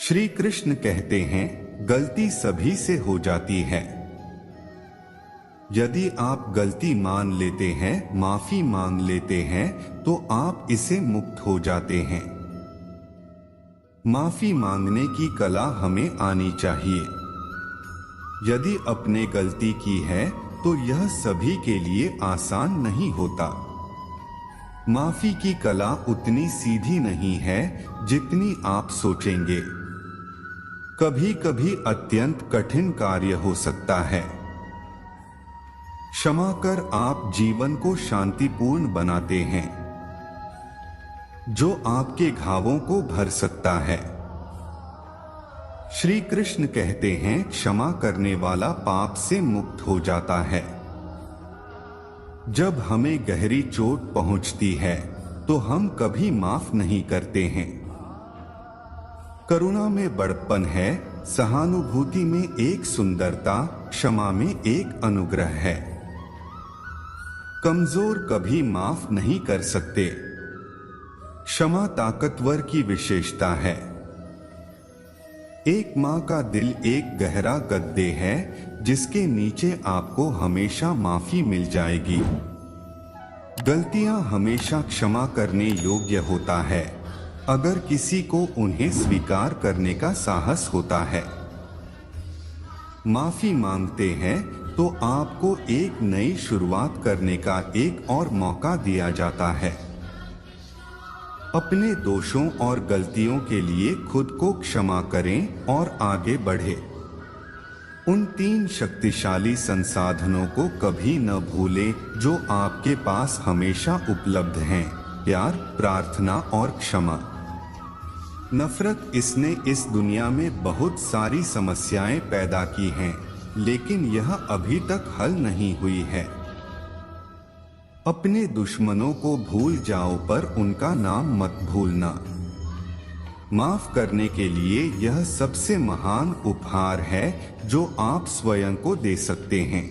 श्री कृष्ण कहते हैं, गलती सभी से हो जाती है। यदि आप गलती मान लेते हैं, माफी मांग लेते हैं, तो आप इससे मुक्त हो जाते हैं। माफी मांगने की कला हमें आनी चाहिए। यदि अपने गलती की है तो यह सभी के लिए आसान नहीं होता। माफी की कला उतनी सीधी नहीं है जितनी आप सोचेंगे। कभी कभी अत्यंत कठिन कार्य हो सकता है। क्षमा कर आप जीवन को शांतिपूर्ण बनाते हैं, जो आपके घावों को भर सकता है। श्री कृष्ण कहते हैं, क्षमा करने वाला पाप से मुक्त हो जाता है। जब हमें गहरी चोट पहुंचती है तो हम कभी माफ नहीं करते हैं। करुणा में बड़प्पन है, सहानुभूति में एक सुंदरता, क्षमा में एक अनुग्रह है। कमजोर कभी माफ नहीं कर सकते। क्षमा ताकतवर की विशेषता है। एक मां का दिल एक गहरा गद्दे है जिसके नीचे आपको हमेशा माफी मिल जाएगी। गलतियां हमेशा क्षमा करने योग्य होता है, अगर किसी को उन्हें स्वीकार करने का साहस होता है। माफी मांगते हैं तो आपको एक नई शुरुआत करने का एक और मौका दिया जाता है। अपने दोषों और गलतियों के लिए खुद को क्षमा करें और आगे बढ़े। उन 3 शक्तिशाली संसाधनों को कभी न भूलें जो आपके पास हमेशा उपलब्ध हैं: प्यार, प्रार्थना और क्षमा। नफरत इसने इस दुनिया में बहुत सारी समस्याएं पैदा की हैं, लेकिन यह अभी तक हल नहीं हुई है। अपने दुश्मनों को भूल जाओ पर उनका नाम मत भूलना। माफ करने के लिए यह सबसे महान उपहार है जो आप स्वयं को दे सकते हैं।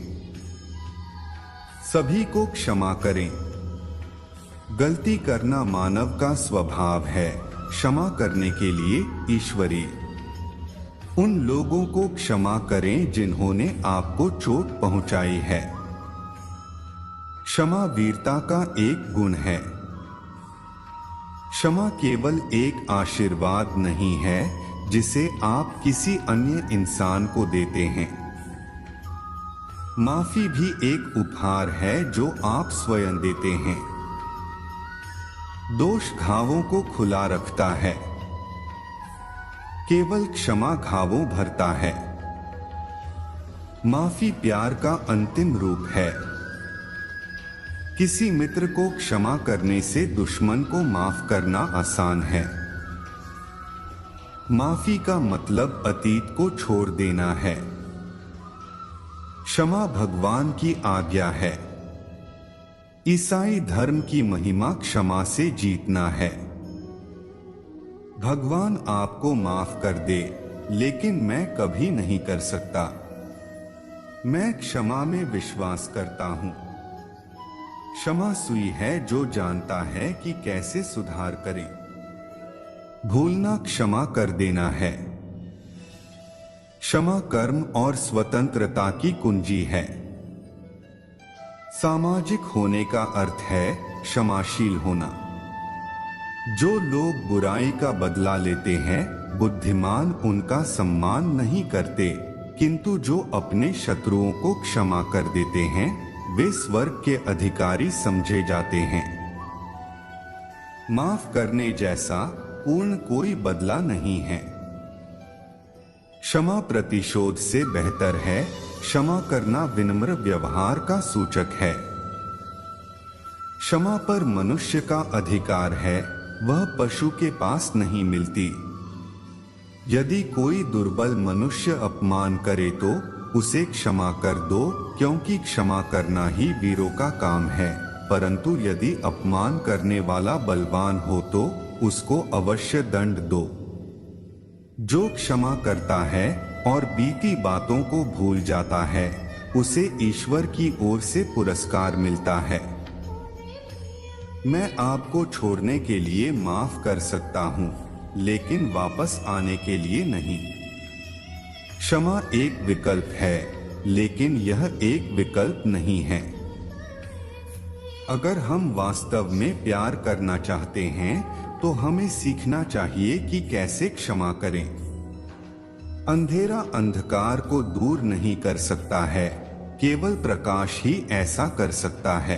सभी को क्षमा करें। गलती करना मानव का स्वभाव है। क्षमा करने के लिए ईश्वरीय। उन लोगों को क्षमा करें जिन्होंने आपको चोट पहुंचाई है। क्षमा वीरता का एक गुण है। क्षमा केवल एक आशीर्वाद नहीं है जिसे आप किसी अन्य इंसान को देते हैं। माफी भी एक उपहार है जो आप स्वयं देते हैं। दोष घावों को खुला रखता है, केवल क्षमा घावों भरता है। माफी प्यार का अंतिम रूप है। किसी मित्र को क्षमा करने से दुश्मन को माफ करना आसान है। माफी का मतलब अतीत को छोड़ देना है। क्षमा भगवान की आज्ञा है। ईसाई धर्म की महिमा क्षमा से जीतना है। भगवान आपको माफ कर दे, लेकिन मैं कभी नहीं कर सकता। मैं क्षमा में विश्वास करता हूं। क्षमा सुई है जो जानता है कि कैसे सुधार करें। भूलना क्षमा कर देना है। क्षमा कर्म और स्वतंत्रता की कुंजी है। सामाजिक होने का अर्थ है क्षमाशील होना। जो लोग बुराई का बदला लेते हैं, बुद्धिमान उनका सम्मान नहीं करते, किंतु जो अपने शत्रुओं को क्षमा कर देते हैं, वे स्वर्ग के अधिकारी समझे जाते हैं। माफ करने जैसा पूर्ण कोई बदला नहीं है। क्षमा प्रतिशोध से बेहतर है। क्षमा करना विनम्र व्यवहार का सूचक है। क्षमा पर मनुष्य का अधिकार है, वह पशु के पास नहीं मिलती। यदि कोई दुर्बल मनुष्य अपमान करे तो उसे क्षमा कर दो, क्योंकि क्षमा करना ही वीरों का काम है। परंतु यदि अपमान करने वाला बलवान हो तो उसको अवश्य दंड दो। जो क्षमा करता है और बीती बातों को भूल जाता है, उसे ईश्वर की ओर से पुरस्कार मिलता है। मैं आपको छोड़ने के लिए माफ कर सकता हूँ, लेकिन वापस आने के लिए नहीं। क्षमा एक विकल्प है, लेकिन यह एक विकल्प नहीं है। अगर हम वास्तव में प्यार करना चाहते हैं तो हमें सीखना चाहिए कि कैसे क्षमा करें। अंधेरा अंधकार को दूर नहीं कर सकता है, केवल प्रकाश ही ऐसा कर सकता है।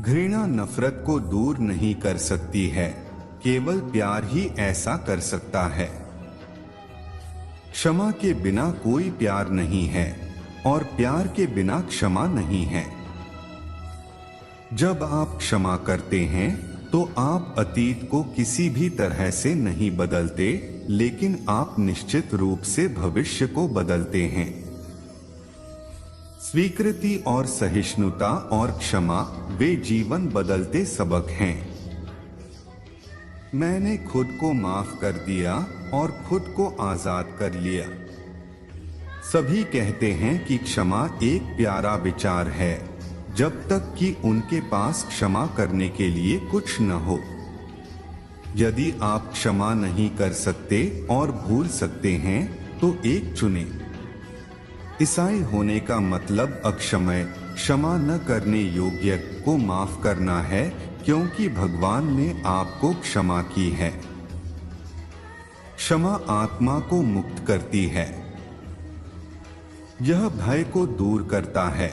घृणा नफरत को दूर नहीं कर सकती है, केवल प्यार ही ऐसा कर सकता है। क्षमा के बिना कोई प्यार नहीं है और प्यार के बिना क्षमा नहीं है। जब आप क्षमा करते हैं तो आप अतीत को किसी भी तरह से नहीं बदलते, लेकिन आप निश्चित रूप से भविष्य को बदलते हैं। स्वीकृति और सहिष्णुता और क्षमा वे जीवन बदलते सबक हैं। मैंने खुद को माफ कर दिया और खुद को आजाद कर लिया। सभी कहते हैं कि क्षमा एक प्यारा विचार है, जब तक कि उनके पास क्षमा करने के लिए कुछ न हो। यदि आप क्षमा नहीं कर सकते और भूल सकते हैं तो एक चुनें। ईसाई होने का मतलब अक्षमय, क्षमा न करने योग्य को माफ करना है, क्योंकि भगवान ने आपको क्षमा की है। क्षमा आत्मा को मुक्त करती है। यह भय को दूर करता है।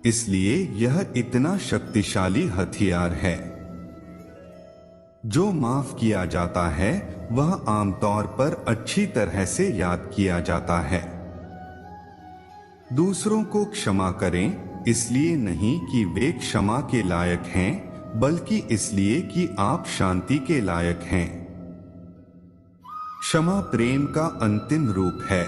इसलिए यह इतना शक्तिशाली हथियार है। जो माफ किया जाता है वह आमतौर पर अच्छी तरह से याद किया जाता है। दूसरों को क्षमा करें, इसलिए नहीं कि वे क्षमा के लायक हैं, बल्कि इसलिए कि आप शांति के लायक हैं। क्षमा प्रेम का अंतिम रूप है।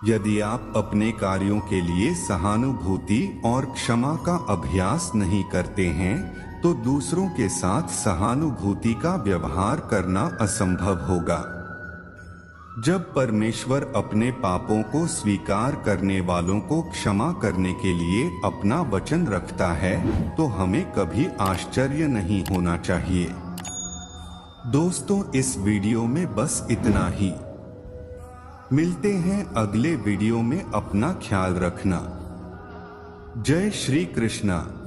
यदि आप अपने कार्यों के लिए सहानुभूति और क्षमा का अभ्यास नहीं करते हैं तो दूसरों के साथ सहानुभूति का व्यवहार करना असंभव होगा। जब परमेश्वर अपने पापों को स्वीकार करने वालों को क्षमा करने के लिए अपना वचन रखता है तो हमें कभी आश्चर्य नहीं होना चाहिए। दोस्तों, इस वीडियो में बस इतना ही। मिलते हैं अगले वीडियो में। अपना ख्याल रखना। जय श्री कृष्णा।